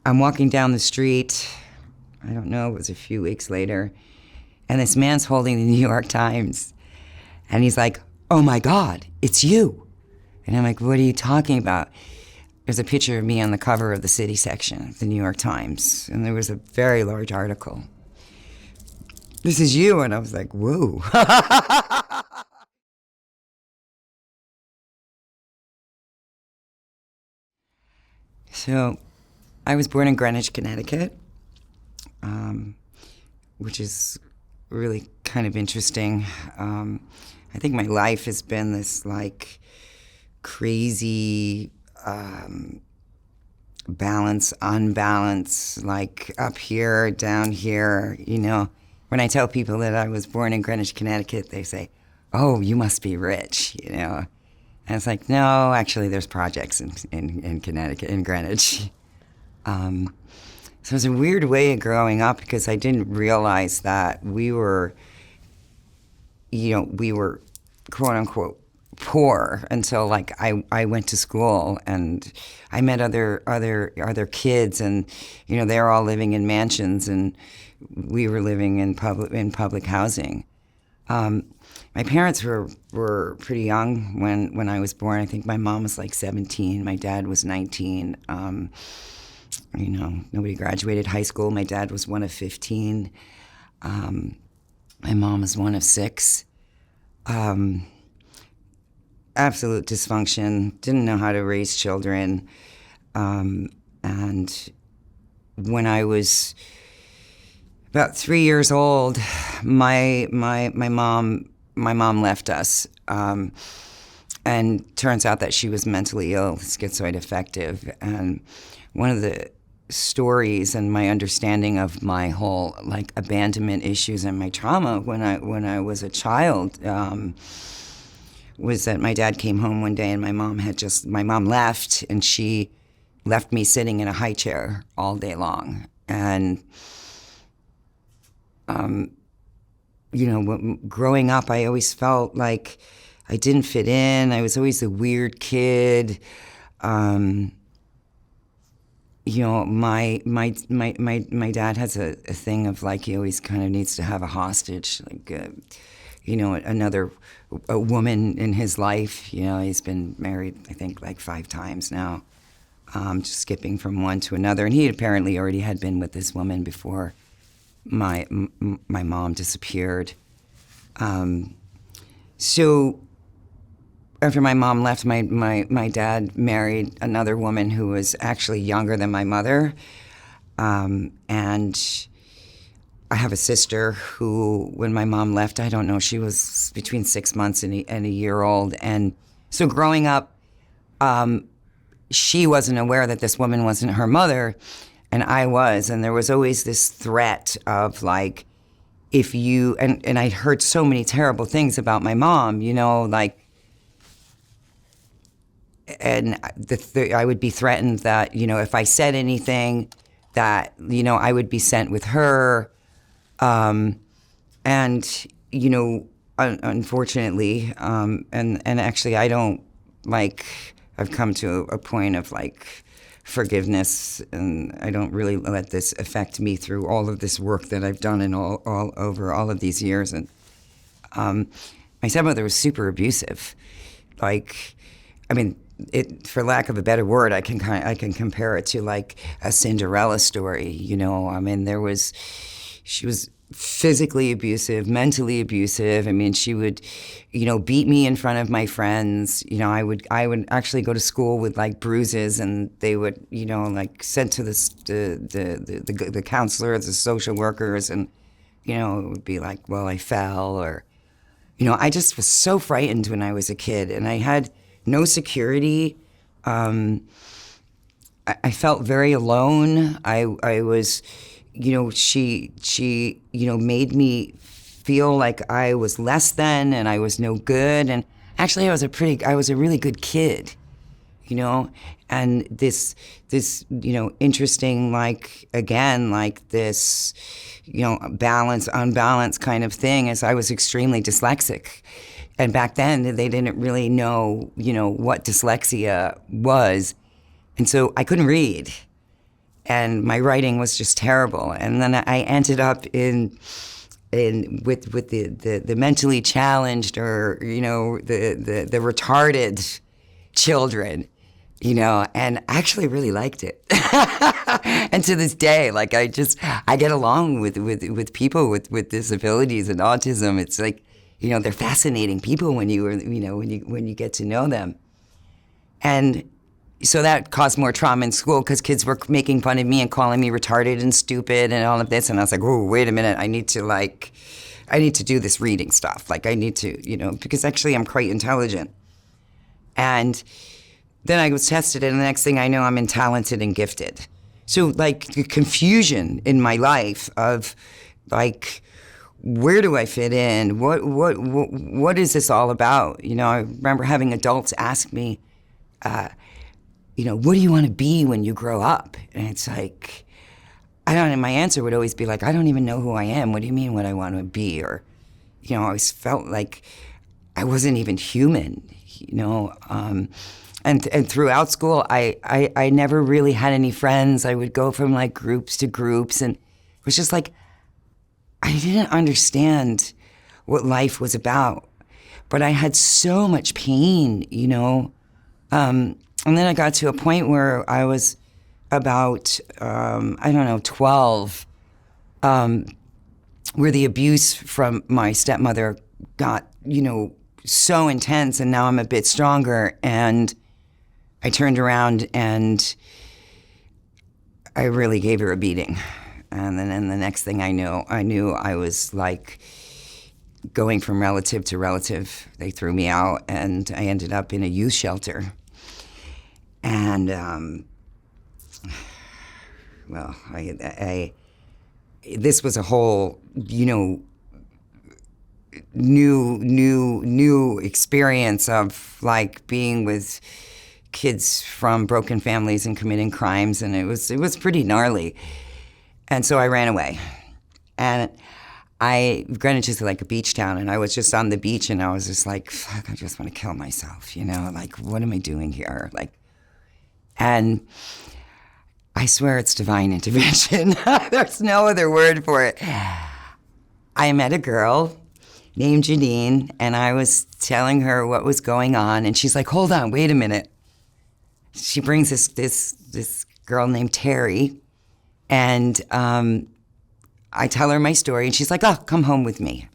I'm walking down the street, I don't know, it was a few weeks later, and this man's holding the New York Times. And he's like, "Oh my God, it's you." And I'm like, "What are you talking about?" There's a picture of me on the cover of the city section of the New York Times, and there was a very large article. "This is you," and I was like, whoa. So I was born in Greenwich, Connecticut, which is really kind of interesting. I think my life has been this like crazy balance, unbalance, like up here, down here, you know. When I tell people that I was born in Greenwich, Connecticut, they say, "Oh, you must be rich," you know. And it's like, no, actually there's projects in Connecticut, in Greenwich. So it was a weird way of growing up because I didn't realize that we were quote unquote poor until like I went to school and I met other kids, and you know, they're all living in mansions and we were living in public housing. My parents were pretty young when I was born. I think my mom was like 17, my dad was 19. You know, nobody graduated high school. My dad was one of 15. My mom was one of 6. Absolute dysfunction, didn't know how to raise children. And when I was about 3 years old, my mom left us. And turns out that she was mentally ill, schizoid affective. And one of the stories and my understanding of my whole like abandonment issues and my trauma when I was a child was that my dad came home one day and my mom left, and she left me sitting in a high chair all day long. And you know, growing up, I always felt like I didn't fit in. I was always the weird kid. You know, my dad has a thing of like he always kind of needs to have a hostage, like you know, a woman in his life. You know, he's been married I think like 5 times now, just skipping from one to another. And he apparently already had been with this woman before my mom disappeared. So after my mom left, my dad married another woman who was actually younger than my mother. And I have a sister who, when my mom left, I don't know, she was between 6 months and a year old. And so growing up, she wasn't aware that this woman wasn't her mother, and I was. And there was always this threat of like, if you, and I'd heard so many terrible things about my mom, you know, like, and I would be threatened that, you know, if I said anything, that, you know, I would be sent with her. And, you know, unfortunately, and actually I don't, like, I've come to a point of, like, forgiveness, and I don't really let this affect me through all of this work that I've done in all over all of these years. And my stepmother was super abusive. Like, I mean, for lack of a better word, I can compare it to like a Cinderella story. You know, I mean, she was physically abusive, mentally abusive. I mean, she would, you know, beat me in front of my friends. You know, I would actually go to school with like bruises, and they would, you know, like sent to the counselor, the social workers, and, you know, it would be like, well, I fell, or, you know, I just was so frightened when I was a kid, and I had no security. I felt very alone. I was, you know, she, you know, made me feel like I was less than and I was no good. And actually I was a really good kid, you know, and this, you know, interesting, like, again, like this, you know, balance, unbalance kind of thing, is I was extremely dyslexic. And back then, they didn't really know, you know, what dyslexia was. And so I couldn't read. and my writing was just terrible. And then I ended up with the mentally challenged, or the retarded children, and I actually really liked it. And to this day, like I get along with people with disabilities and autism. It's like, they're fascinating people when you get to know them. And so that caused more trauma in school because kids were making fun of me and calling me retarded and stupid and all of this. And I was like, oh, wait a minute, I need to do this reading stuff. Like I need to, because actually I'm quite intelligent. And then I was tested, and the next thing I know, I'm talented and gifted. So like the confusion in my life of like, where do I fit in? What is this all about? I remember having adults ask me, what do you want to be when you grow up? And it's like, and my answer would always be like, I don't even know who I am. What do you mean what I want to be? Or, I always felt like I wasn't even human, And throughout school, I never really had any friends. I would go from like groups to groups, and it was just like, I didn't understand what life was about. But I had so much pain, and then I got to a point where I was about, 12, where the abuse from my stepmother got, so intense, and now I'm a bit stronger. And I turned around and I really gave her a beating. And then the next thing I knew I was like going from relative to relative. They threw me out, and I ended up in a youth shelter. And, this was a whole, new experience of like being with kids from broken families and committing crimes, and it was pretty gnarly. And so I ran away, and Greenwich is like a beach town, and I was just on the beach, and I was just like, fuck, I just want to kill myself, like, what am I doing here? Like, and I swear it's divine intervention. There's no other word for it. I met a girl named Janine, and I was telling her what was going on, and she's like, hold on, wait a minute. She brings this girl named Terry, and I tell her my story, and she's like, oh, come home with me.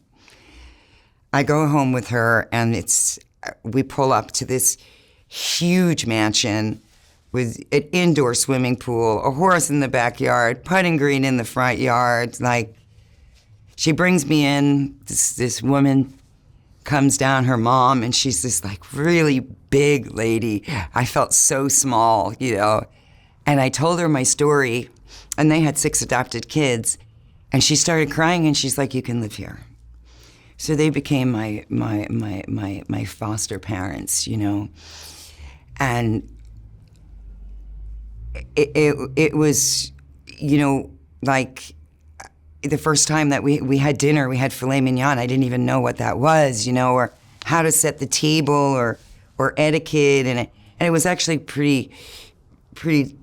I go home with her, and we pull up to this huge mansion with an indoor swimming pool, a horse in the backyard, putting green in the front yard. Like, she brings me in, this woman comes down, her mom, and she's this like really big lady. I felt so small, and I told her my story, and they had 6 adopted kids, and she started crying, and she's like, you can live here. So they became my foster parents, and it was, like the first time that we had dinner, we had filet mignon. I didn't even know what that was, or how to set the table or etiquette, and it was actually pretty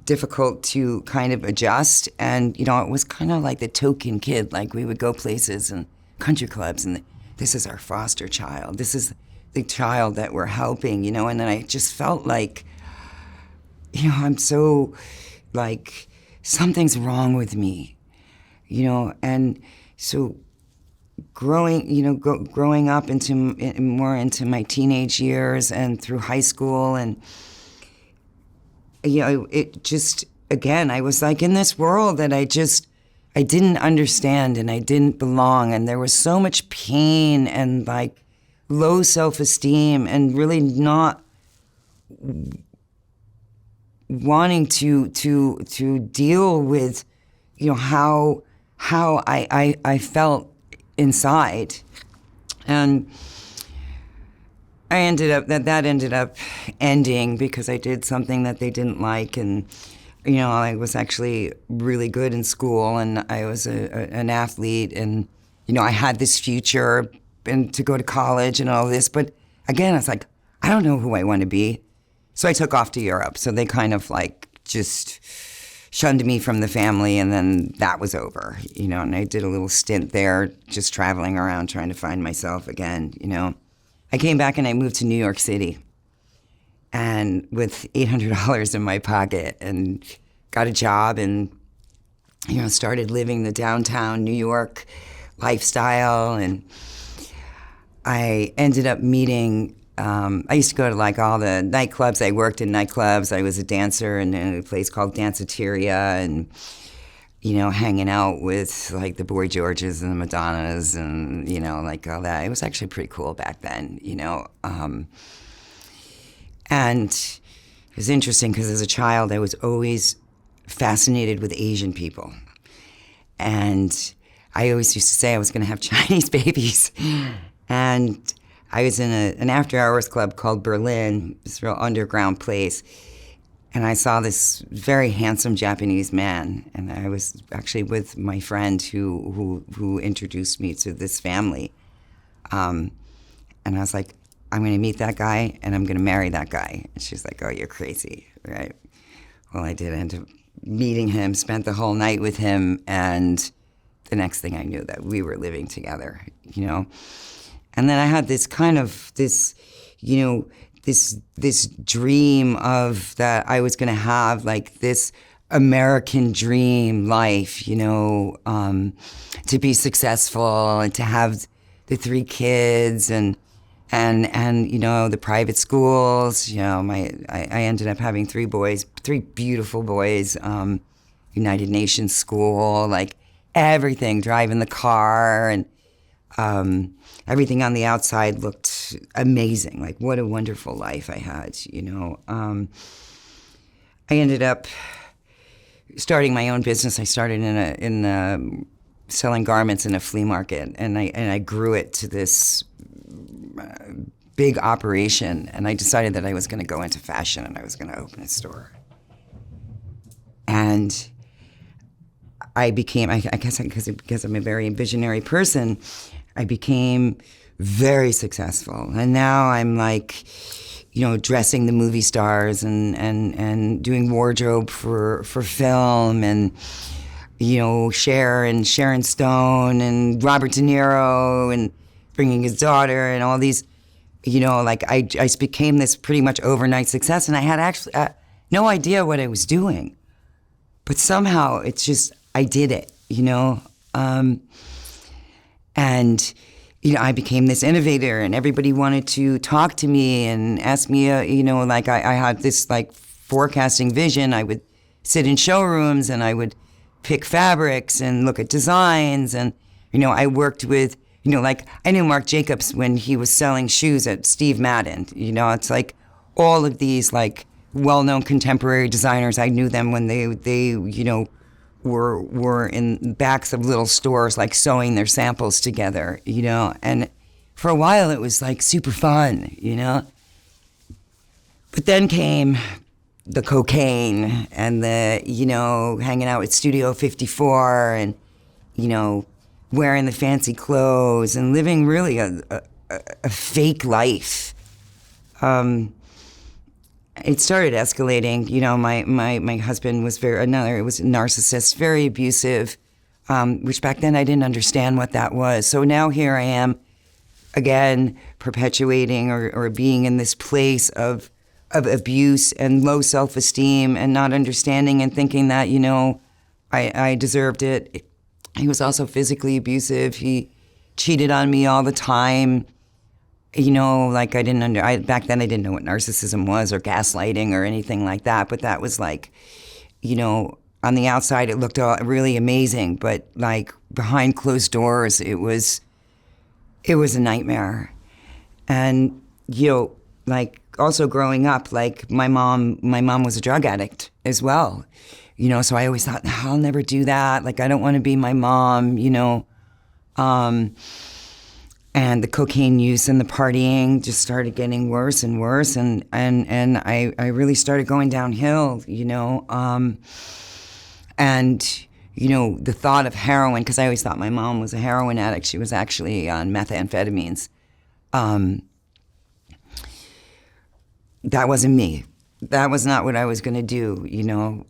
difficult to kind of adjust. And it was kind of like the token kid. Like, we would go places and country clubs, and this is our foster child. This is the child that we're helping, and then I just felt like, I'm so, like, something's wrong with me, and so growing up more into my teenage years and through high school, and, it just, again, I was like in this world that I didn't understand, and I didn't belong, and there was so much pain and, like, low self-esteem, and really not wanting to deal with, how I felt inside. And I ended up ending because I did something that they didn't like, and I was actually really good in school, and I was an athlete, and I had this future and to go to college and all this, but again, I was like, I don't know who I want to be. So I took off to Europe. So they kind of like just shunned me from the family, and then that was over, you know, and I did a little stint there just traveling around trying to find myself again, you know. I came back and I moved to New York City, and with $800 in my pocket, and got a job, and, you know, started living the downtown New York lifestyle. And I ended up meeting, I used to go to like all the nightclubs. I worked in nightclubs. I was a dancer in a place called Danceteria, and, you know, hanging out with like the Boy Georges and the Madonnas and, you know, like all that. It was actually pretty cool back then, you know. And it was interesting because as a child, I was always fascinated with Asian people. And I always used to say I was going to have Chinese babies. And I was in an after-hours club called Berlin, this real underground place. And I saw this very handsome Japanese man. And I was actually with my friend who introduced me to this family. And I was like, I'm going to meet that guy, and I'm going to marry that guy. And she's like, oh, you're crazy, right? Well, I did end up meeting him, spent the whole night with him, and the next thing I knew that we were living together, you know? And then I had this kind of, you know, this dream of that I was going to have, like, this American dream life, you know, to be successful and to have the 3 kids and you know, the private schools, you know, I ended up having 3 boys, 3 beautiful boys, United Nations school, like everything, driving the car, and everything on the outside looked amazing. Like, what a wonderful life I had, you know. I ended up starting my own business. I started in selling garments in a flea market, and I grew it to this big operation, and I decided that I was going to go into fashion and I was going to open a store. And I became, I guess because I'm a very visionary person, I became very successful. And now I'm like, you know, dressing the movie stars and doing wardrobe for film, and, you know, Sharon Stone and Robert De Niro, and bringing his daughter, and all these, you know, like I became this pretty much overnight success, and I had actually no idea what I was doing, but somehow it's just, I did it, you know, and, you know, I became this innovator, and everybody wanted to talk to me and ask me, you know, like I had this like forecasting vision. I would sit in showrooms and I would pick fabrics and look at designs, and, you know, I worked with, you know, like, I knew Marc Jacobs when he was selling shoes at Steve Madden. You know, it's like all of these, like, well-known contemporary designers. I knew them when they you know, were in backs of little stores, like, sewing their samples together, you know. And for a while, it was, like, super fun, you know. But then came the cocaine and the, you know, hanging out at Studio 54 and, you know, wearing the fancy clothes and living really a fake life. It started escalating. You know, my husband was was a narcissist, very abusive, which back then I didn't understand what that was. So now here I am, again, perpetuating or being in this place of abuse and low self-esteem, and not understanding and thinking that, you know, I deserved it. He was also physically abusive. He cheated on me all the time. You know, like back then I didn't know what narcissism was or gaslighting or anything like that. But that was like, you know, on the outside it looked really amazing, but like behind closed doors it was a nightmare. And, you know, like also growing up, like my mom was a drug addict as well. You know, so I always thought, I'll never do that. Like, I don't want to be my mom, you know. And the cocaine use and the partying just started getting worse and worse. And I really started going downhill, you know. And, you know, the thought of heroin, because I always thought my mom was a heroin addict. She was actually on methamphetamines. That wasn't me. That was not what I was going to do, you know.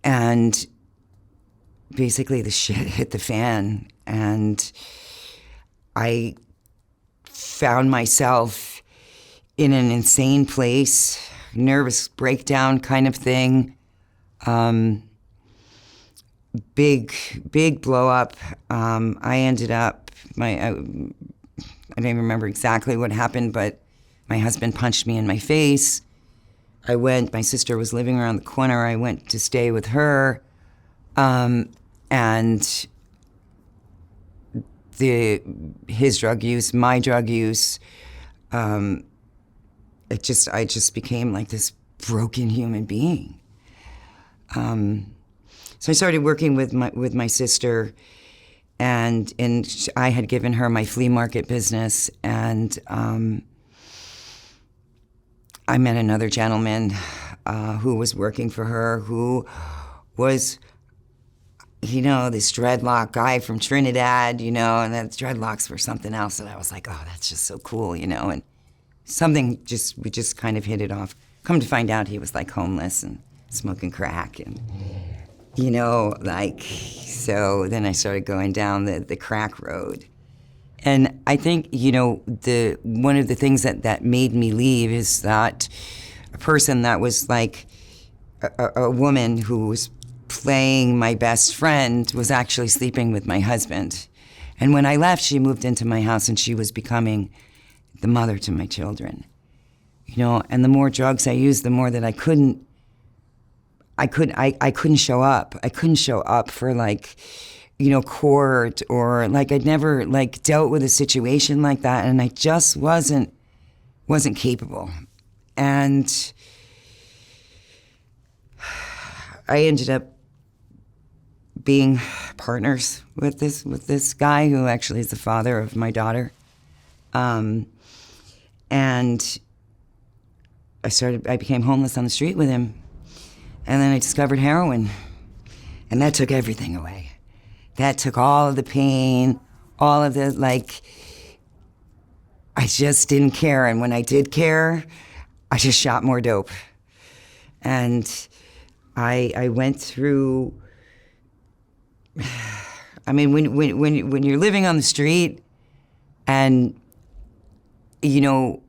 And basically the shit hit the fan, and I found myself in an insane place, nervous breakdown kind of thing. Big blow up. I ended up, I don't even remember exactly what happened, but my husband punched me in my face. My sister was living around the corner. I went to stay with her. And his drug use, my drug use, I just became like this broken human being. So I started working with my sister, and I had given her my flea market business, and I met another gentleman who was working for her, who was, this dreadlock guy from Trinidad, and that dreadlocks were something else, and I was like, oh, that's just so cool, and we just kind of hit it off. Come to find out, he was like homeless and smoking crack, and so then I started going down the crack road. And I think, one of the things that made me leave is that a person that was like a woman who was playing my best friend was actually sleeping with my husband. And when I left, she moved into my house, and she was becoming the mother to my children. And the more drugs I used, the more that I couldn't show up. I couldn't show up for court, or I'd never dealt with a situation like that, and I just wasn't capable. And I ended up being partners with this guy who actually is the father of my daughter. And I became homeless on the street with him. And then I discovered heroin, and that took everything away. That took all of the pain, all of the, I just didn't care. And when I did care, I just shot more dope. And I went through, when you're living on the street, and, the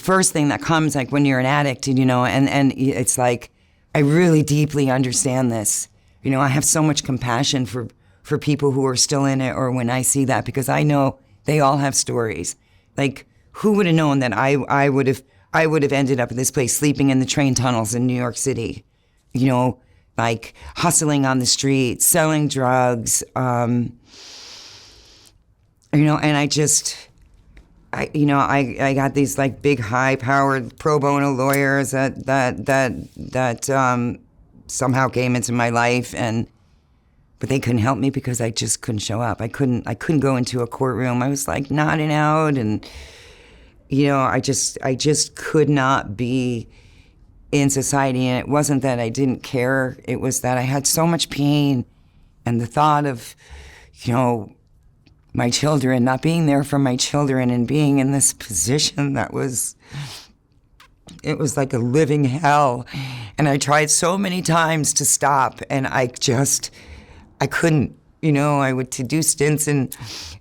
first thing that comes, when you're an addict, and it's I really deeply understand this. I have so much compassion for people who are still in it, or when I see that, because I know they all have stories. Who would have known that I would have ended up in this place, sleeping in the train tunnels in New York City, hustling on the street, selling drugs, and I got these big high-powered pro bono lawyers that somehow came into my life, but they couldn't help me because I just couldn't show up. I couldn't go into a courtroom. I was nodding out, and I just could not be in society. And it wasn't that I didn't care. It was that I had so much pain, and the thought of my children, not being there for my children, and being in this position it was like a living hell. And I tried so many times to stop, and I couldn't. I would to do stints in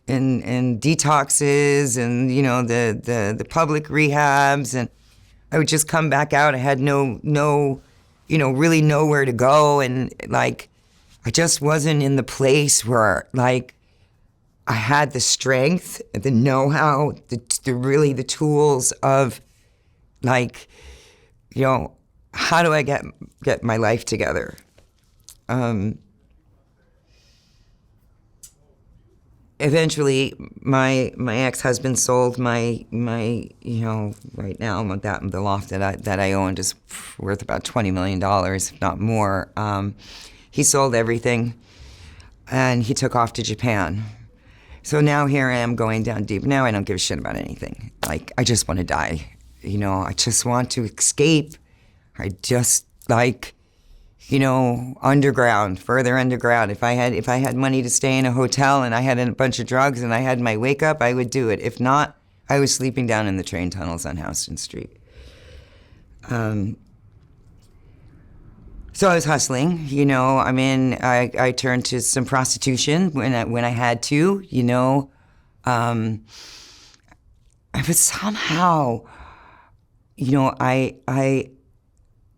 detoxes, and the public rehabs, and I would just come back out. I had no really nowhere to go, and I just wasn't in the place where I had the strength, the know-how, the tools of how do I get my life together? Eventually, my ex-husband sold my right now the loft that I owned is worth about $20 million, if not more. He sold everything, and he took off to Japan. So now here I am going down deep. Now I don't give a shit about anything. I just want to die. I just want to escape. I just underground, further underground. If I had money to stay in a hotel, and I had a bunch of drugs, and I had my wake up, I would do it. If not, I was sleeping down in the train tunnels on Houston Street. So I was hustling, you know. I mean, I turned to some prostitution when I had to, you know. But somehow, you know, I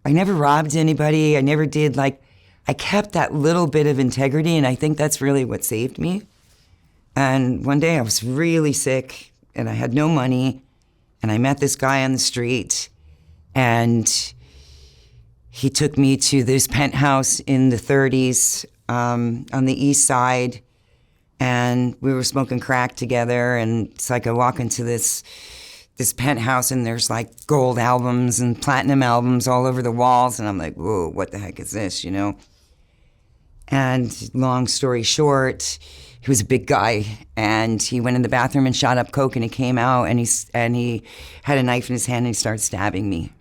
never robbed anybody. I never did, like, I kept that little bit of integrity, and I think that's really what saved me. And one day I was really sick, and I had no money, and I met this guy on the street, and he took me to this penthouse in the 30s on the east side, and we were smoking crack together, and it's like I walk into this penthouse, and there's like gold albums and platinum albums all over the walls, and I'm like, whoa, what the heck is this, you know? And long story short, he was a big guy, and he went in the bathroom and shot up coke, and he came out, and he had a knife in his hand, and he started stabbing me.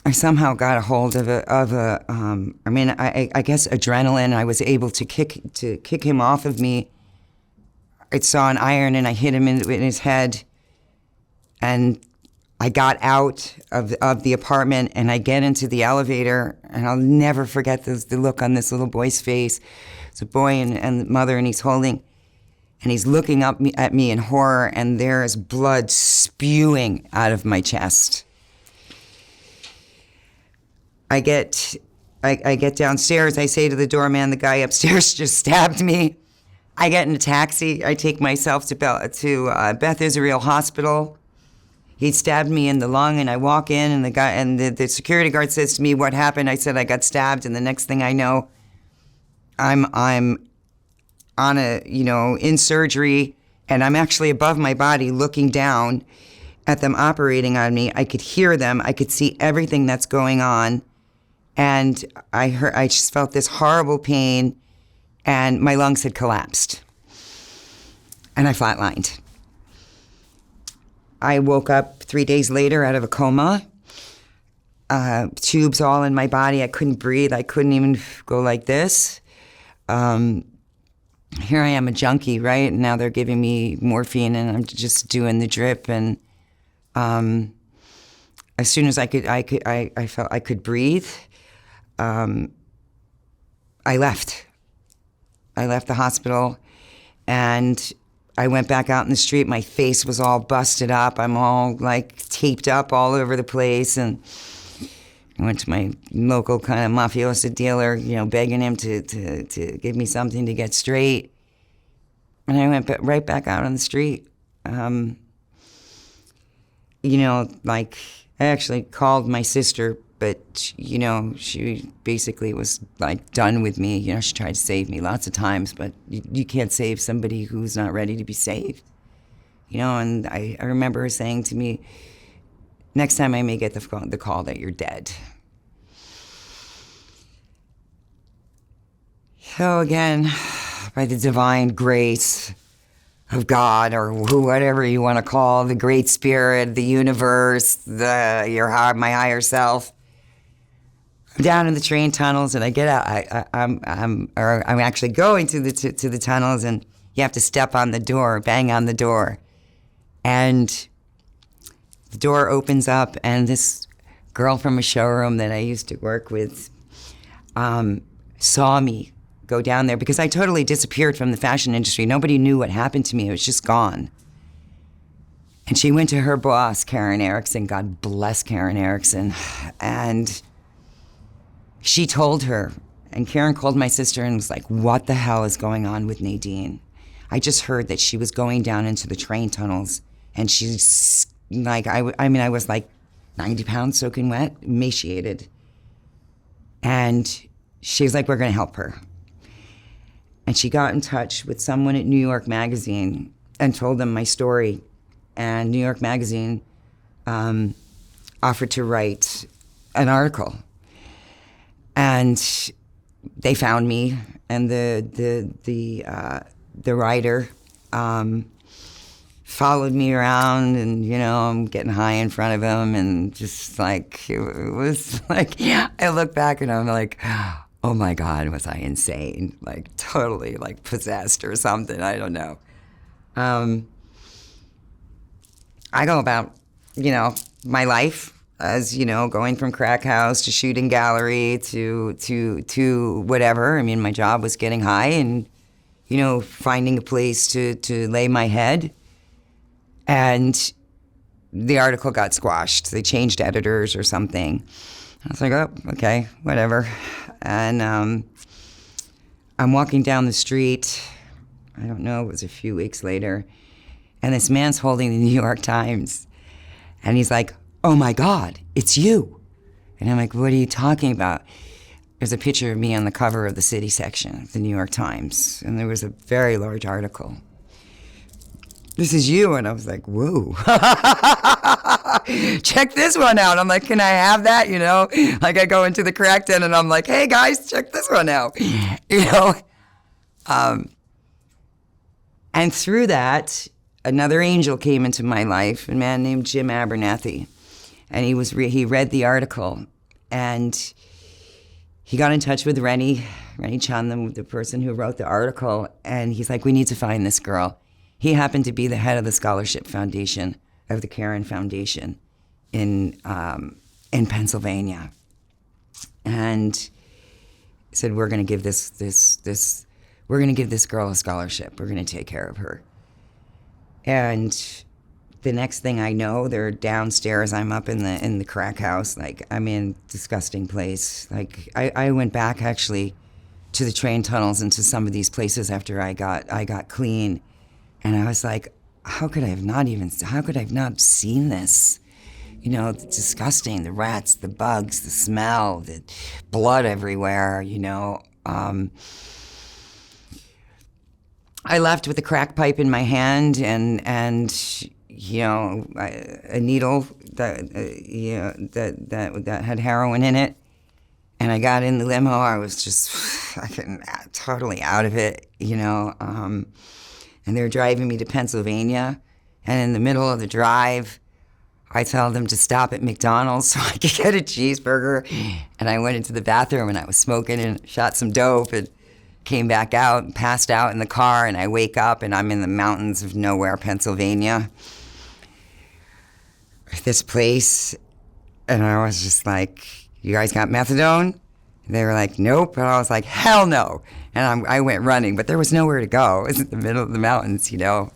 I somehow got a hold of I guess adrenaline. I was able to kick him off of me. I saw an iron, and I hit him in his head. And I got out of the apartment, and I get into the elevator, and I'll never forget the look on this little boy's face. It's a boy and mother, and he's looking up at me in horror, and there is blood spewing out of my chest. I get downstairs. I say to the doorman, the guy upstairs just stabbed me. I get in a taxi. I take myself to Beth Israel Hospital. He stabbed me in the lung, and I walk in, and the security guard says to me, "What happened?" I said, "I got stabbed," and the next thing I know, I'm on in surgery, and I'm actually above my body looking down at them operating on me. I could hear them. I could see everything that's going on. And I just felt this horrible pain, and my lungs had collapsed. And I flatlined. I woke up 3 days later out of a coma, tubes all in my body. I couldn't breathe. I couldn't even go like this. Here I am, a junkie, right? And now they're giving me morphine, and I'm just doing the drip. And as soon as I felt I could breathe, I left. I left the hospital, and I went back out in the street. My face was all busted up. I'm all like taped up all over the place, and I went to my local kind of mafioso dealer, you know, begging him to give me something to get straight. And I went right back out on the street. You know, like, I actually called my sister, but, you know, she basically was, like, done with me. You know, she tried to save me lots of times, but you can't save somebody who's not ready to be saved. You know, and I remember her saying to me, "Next time I may get the call that you're dead." So again, by the divine grace of God, or whatever you want to call the Great Spirit, the universe, my higher self, I'm down in the train tunnels, and I get out. I'm actually going to the tunnels, and you have to step on the door, bang on the door, and the door opens up, and this girl from a showroom that I used to work with saw me go down there, because I totally disappeared from the fashion industry. Nobody knew what happened to me. It was just gone. And she went to her boss, Karen Erickson, God bless Karen Erickson, and she told her, and Karen called my sister and was like, "What the hell is going on with Nadine? I just heard that she was going down into the train tunnels, and she's like, I was like 90 pounds soaking wet, emaciated." And she was like, "We're going to help her." And she got in touch with someone at New York Magazine and told them my story. And New York Magazine offered to write an article. And they found me, and the writer followed me around, and, you know, I'm getting high in front of him, and just like, it was like, I look back and I'm like, oh my God, was I insane? Like, totally, like, possessed or something, I don't know. I go about, you know, my life. as you know, going from crack house to shooting gallery to whatever. I mean, my job was getting high, and you know, finding a place to lay my head. And the article got squashed. They changed editors or something. I was like, oh, okay, whatever. And I'm walking down the street. I don't know, it was a few weeks later. And this man's holding the New York Times. And he's like, oh my God, it's you. And I'm like, what are you talking about? There's a picture of me on the cover of the city section of the New York Times. And there was a very large article. This is you. And I was like, whoa. Check this one out. I'm like, can I have that? You know, like I go into the crack den and I'm like, hey guys, check this one out. You know? And through that, another angel came into my life, a man named Jim Abernathy. And he read the article, and he got in touch with Rennie Chun, the person who wrote the article, and he's like, we need to find this girl. He happened to be the head of the scholarship foundation of the Karen Foundation in Pennsylvania. And he said, we're going to give this girl a scholarship. We're going to take care of her. And the next thing I know, they're downstairs. I'm up in the crack house. Like, I'm in a disgusting place. Like, I went back actually to the train tunnels and to some of these places after I got clean, and I was like, how could I have not seen this? You know, it's disgusting. The rats, the bugs, the smell, the blood everywhere. You know. I left with a crack pipe in my hand and you know, a needle that had heroin in it. And I got in the limo. I was just fucking totally out of it, you know. And they were driving me to Pennsylvania. And in the middle of the drive, I told them to stop at McDonald's so I could get a cheeseburger. And I went into the bathroom and I was smoking and shot some dope and came back out and passed out in the car. And I wake up and I'm in the mountains of nowhere, Pennsylvania. This place, and I was just like, you guys got methadone? And they were like, nope. And I was like, hell no. And I went running, but there was nowhere to go. It was in the middle of the mountains, you know.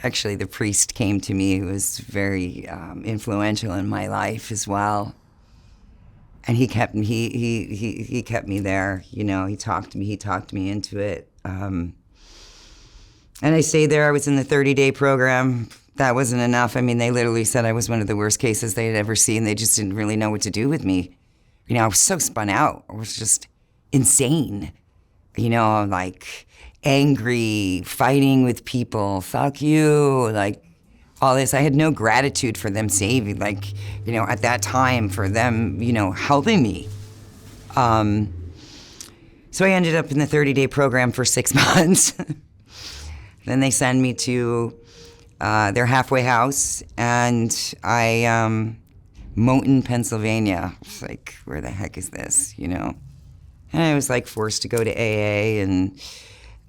Actually, the priest came to me, who was very influential in my life as well. And he kept me there, you know. He talked me into it. And I stayed there. I was in the 30-day program. That wasn't enough. I mean, they literally said I was one of the worst cases they had ever seen. They just didn't really know what to do with me. You know, I was so spun out. I was just insane. You know, like angry, fighting with people, fuck you, like all this. I had no gratitude for them saving, like, you know, at that time for them, you know, helping me. So I ended up in the 30-day program for 6 months. Then they send me to their halfway house, and Moulton, Pennsylvania. It's like, where the heck is this, you know? And I was like forced to go to AA, and,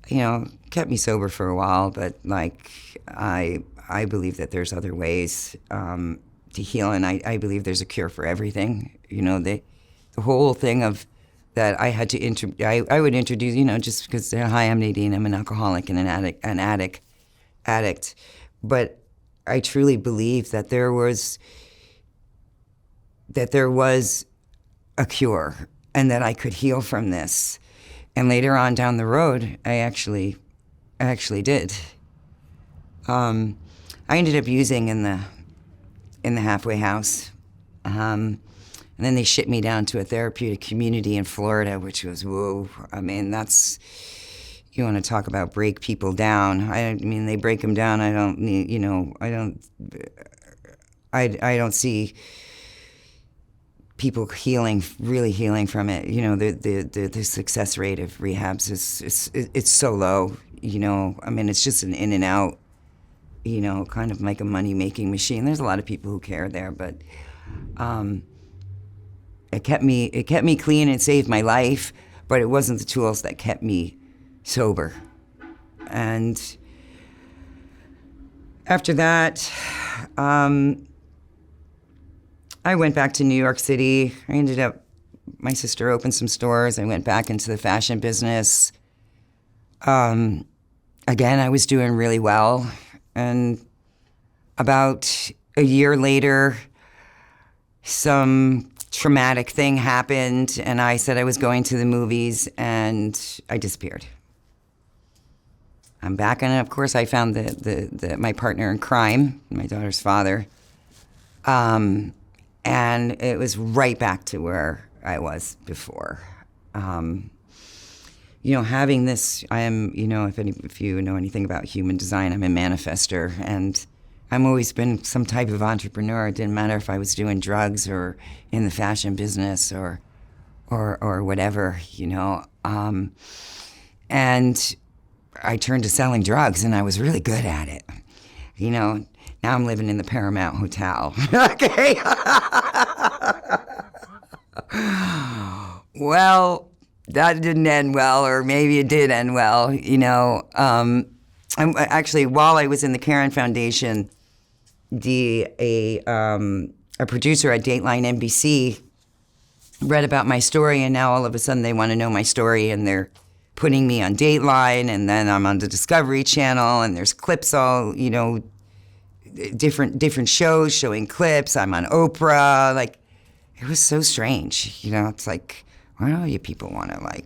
you know, kept me sober for a while, but like, I believe that there's other ways to heal, and I believe there's a cure for everything. You know, the whole thing of that I had to I would introduce, you know, just because, hi, I'm Nadine, I'm an alcoholic and an addict. But I truly believe that there was a cure and that I could heal from this. And later on down the road, I actually did. I ended up using in the halfway house. And then they shipped me down to a therapeutic community in Florida, which was, whoa. I mean, that's, you want to talk about break people down. I mean, they break them down. I don't need, you know, I don't see people really healing from it. You know, the success rate of rehabs it's so low, you know. I mean, it's just an in and out, you know, kind of like a money-making machine. There's a lot of people who care there, but it kept me clean and saved my life, but it wasn't the tools that kept me sober. And after that, I went back to New York City. My sister opened some stores. I went back into the fashion business. Again, I was doing really well. And about a year later, some traumatic thing happened, and I said I was going to the movies, and I disappeared. I'm back, and of course I found my partner in crime, my daughter's father. And it was right back to where I was before. Having this, I am, if you know anything about human design, I'm a manifester, and I've always been some type of entrepreneur. It didn't matter if I was doing drugs or in the fashion business or whatever, and I turned to selling drugs, and I was really good at it. Now I'm living in the Paramount Hotel. Okay. Well, that didn't end well, or maybe it did end well. I'm actually, while I was in the Karen Foundation, a producer at Dateline NBC read about my story, and now all of a sudden they want to know my story, and they're putting me on Dateline, and then I'm on the Discovery Channel, and there's clips all, different shows showing clips. I'm on Oprah. Like, it was so strange. It's like, why do you people want to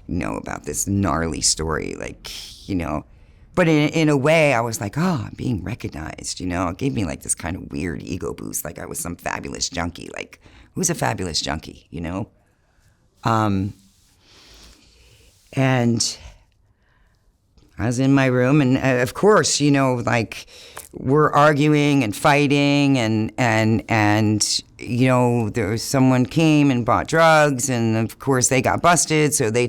know about this gnarly story? But in a way, I was like, oh, I'm being recognized. It gave me this kind of weird ego boost, like I was some fabulous junkie. Like, who's a fabulous junkie? And I was in my room, and of course, we're arguing and fighting, and there was someone came and bought drugs, and of course they got busted, so they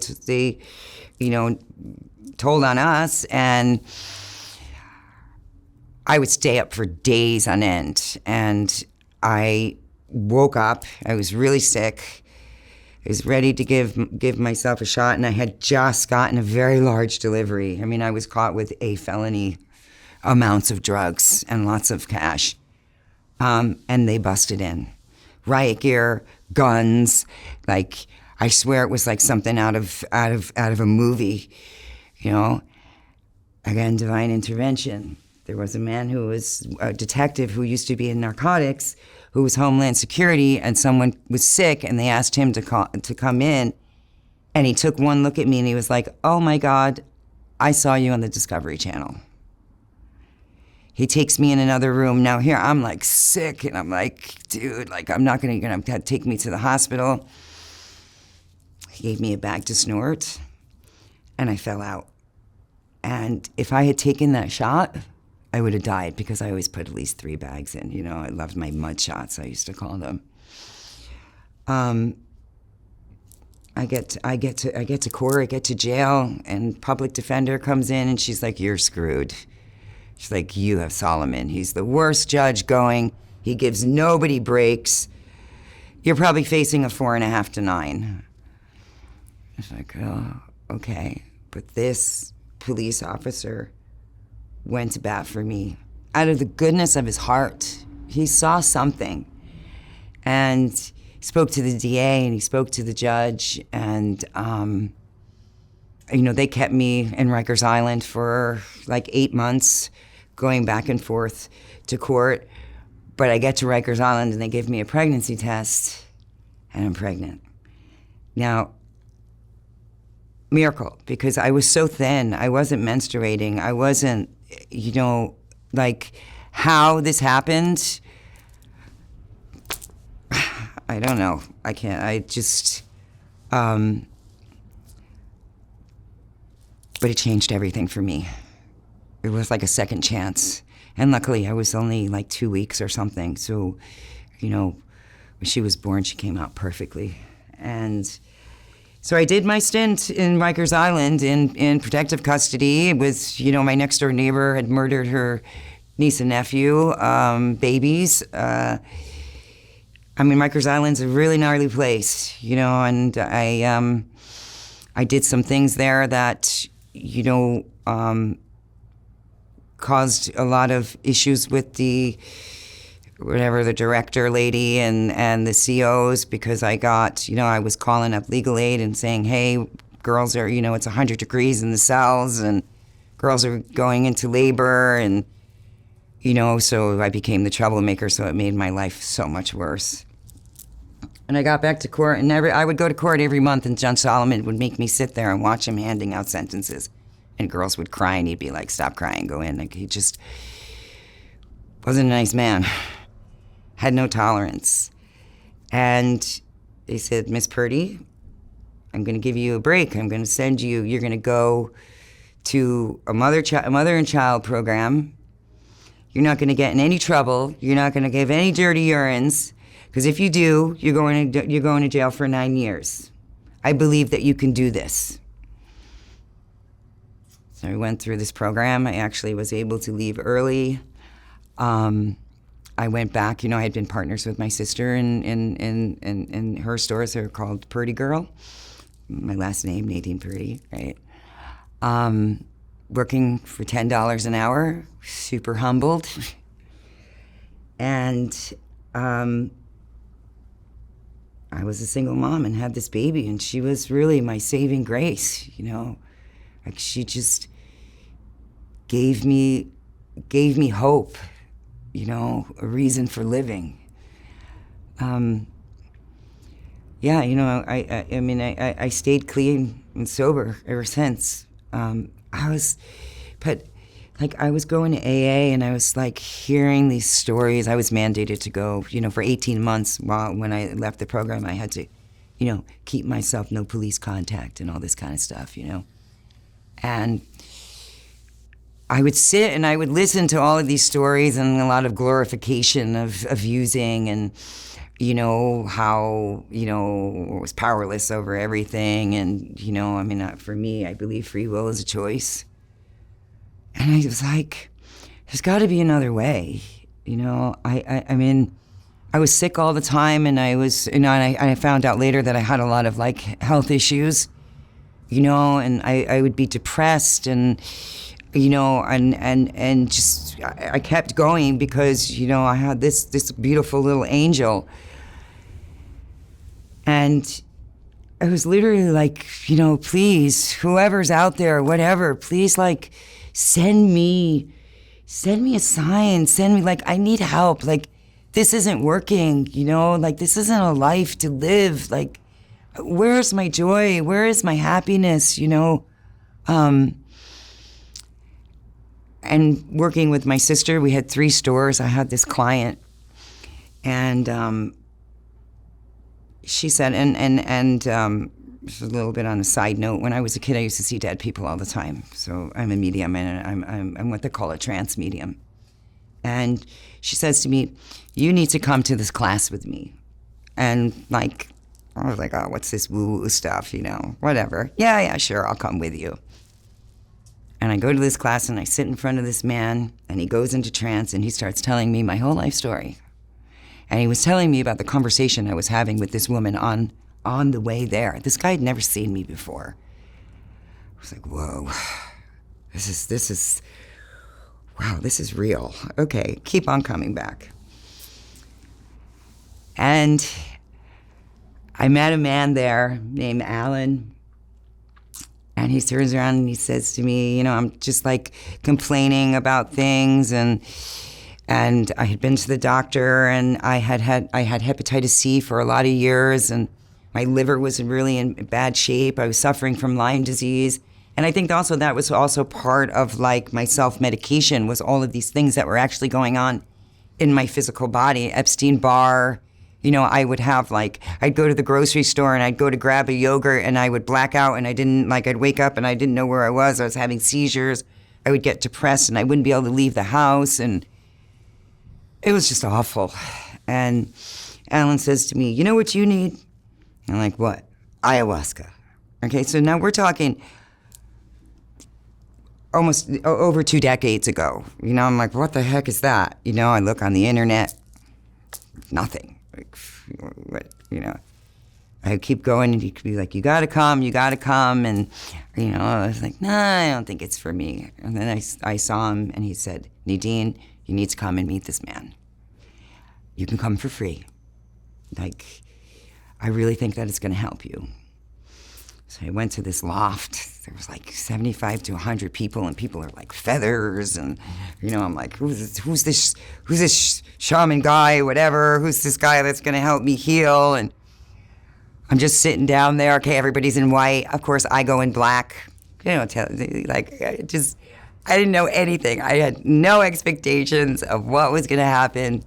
told on us, and I would stay up for days on end, and I woke up. I was really sick. I was ready to give myself a shot, and I had just gotten a very large delivery. I mean, I was caught with a felony amounts of drugs and lots of cash, and they busted in. Riot gear, guns, I swear it was like something out of a movie, Again, divine intervention. There was a man who was a detective who used to be in narcotics, who was Homeland Security, and someone was sick, and they asked him to come in, and he took one look at me, and he was like, "Oh my God, I saw you on the Discovery Channel." He takes me in another room. Now here, I'm sick, and I'm like, dude, I'm not gonna take me to the hospital. He gave me a bag to snort, and I fell out. And if I had taken that shot, I would have died, because I always put at least 3 bags in. I loved my mud shots, I used to call them. I get to court, I get to jail, and public defender comes in, and she's like, "You're screwed." She's like, "You have Solomon. He's the worst judge going. He gives nobody breaks. You're probably facing a 4.5 to 9. I was like, oh, okay. But this police officer went to bat for me. Out of the goodness of his heart, he saw something. And he spoke to the DA, and he spoke to the judge, and they kept me in Rikers Island for 8 months, going back and forth to court. But I get to Rikers Island, and they give me a pregnancy test, and I'm pregnant. Now, miracle, because I was so thin. I wasn't menstruating. I wasn't, how this happened, I don't know. I can't, but it changed everything for me. It was like a second chance. And luckily, I was only 2 weeks or something. So, when she was born, she came out perfectly. And so I did my stint in Rikers Island in protective custody. It was, my next door neighbor had murdered her niece and nephew, babies. Rikers Island's a really gnarly place, and I did some things there that, caused a lot of issues with the whatever, the director lady and the COs, because I got, I was calling up legal aid and saying, hey, girls are, it's 100 degrees in the cells and girls are going into labor, and, so I became the troublemaker, so it made my life so much worse. And I got back to court, and I would go to court every month, and Judge Solomon would make me sit there and watch him handing out sentences. And girls would cry, and he'd be like, stop crying, go in. Like, he just wasn't a nice man. Had no tolerance. And they said, Miss Purdy, I'm going to give you a break. I'm going to send you, you're going to go to a mother and child program. You're not going to get in any trouble. You're not going to give any dirty urines. Because if you do, you're going to jail for 9 years. I believe that you can do this. So I went through this program. I actually was able to leave early. I went back. I had been partners with my sister in her stores. They were called Purdy Girl. My last name, Nadine Purdy, right? Working for $10 an hour, super humbled. And I was a single mom and had this baby, and she was really my saving grace, Like, she just gave me hope, a reason for living. I stayed clean and sober ever since. I was going to AA, and I was like hearing these stories. I was mandated to go, for 18 months. When I left the program, I had to, keep myself no police contact and all this kind of stuff, And I would sit and I would listen to all of these stories and a lot of glorification of using, and, how, was powerless over everything. And, for me, I believe free will is a choice. And I was like, there's got to be another way. I was sick all the time, and I was, and I found out later that I had a lot of health issues, and I would be depressed, and, and just, I kept going because, I had this beautiful little angel. And I was literally like, please, whoever's out there, whatever, please, send me a sign, I need help, this isn't working, this isn't a life to live, where's my joy, where is my happiness, and working with my sister, we had 3 stores. I had this client, and she said, and just a little bit on a side note, when I was a kid, I used to see dead people all the time. So I'm a medium, and I'm what they call a trance medium. And she says to me, you need to come to this class with me. And I was like, oh, what's this woo-woo stuff, whatever. Yeah, sure, I'll come with you. And I go to this class, and I sit in front of this man, and he goes into trance, and he starts telling me my whole life story. And he was telling me about the conversation I was having with this woman on the way there. This guy had never seen me before. I was like, whoa, this is, wow, this is real. Okay, keep on coming back. And I met a man there named Alan, and he turns around and he says to me, I'm just complaining about things, and I had been to the doctor, and I had hepatitis C for a lot of years, and my liver was really in bad shape. I was suffering from Lyme disease. And I think also that was also part of my self-medication, was all of these things that were actually going on in my physical body. Epstein-Barr, I would have I'd go to the grocery store and I'd go to grab a yogurt and I would black out, and I'd wake up and I didn't know where I was. I was having seizures. I would get depressed and I wouldn't be able to leave the house, and it was just awful. And Alan says to me, you know what you need? I'm like, what? Ayahuasca. Okay, so now we're talking almost over 2 decades ago. I'm like, what the heck is that? I look on the internet, nothing. I keep going, and he could be like, you gotta come. And, I was like, nah, I don't think it's for me. And then I saw him, and he said, Nadine, you need to come and meet this man. you can come for free. Like, I really think that it's going to help you. So I went to this loft. There was like 75 to 100 people, and people are like feathers, and I'm like, who's this shaman guy, whatever? Who's this guy that's going to help me heal? And I'm just sitting down there. Okay, everybody's in white. Of course, I go in black. I didn't know anything. I had no expectations of what was going to happen.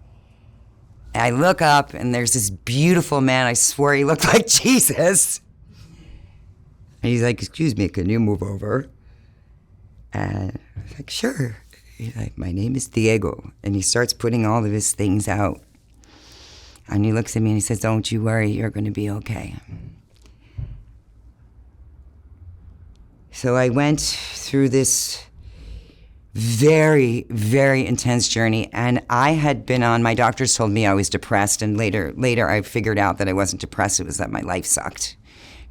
And I look up, and there's this beautiful man. I swore he looked like Jesus. And he's like, excuse me, can you move over? And I was like, sure. He's like, my name is Diego. And he starts putting all of his things out. And he looks at me and he says, don't you worry, you're going to be okay. So I went through this very, very intense journey, and I had been on, my doctors told me I was depressed, and later I figured out that I wasn't depressed, it was that my life sucked,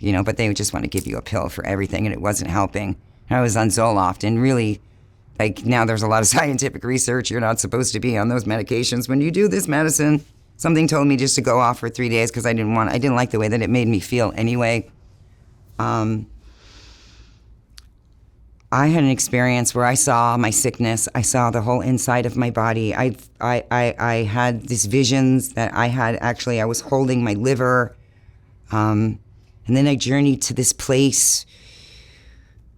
but they would just want to give you a pill for everything, and it wasn't helping. And I was on Zoloft, and really, like, now there's a lot of scientific research, you're not supposed to be on those medications. When you do this medicine, something told me just to go off for 3 days because I didn't like the way that it made me feel anyway. I had an experience where I saw my sickness. I saw the whole inside of my body. I had these visions that I was holding my liver. And then I journeyed to this place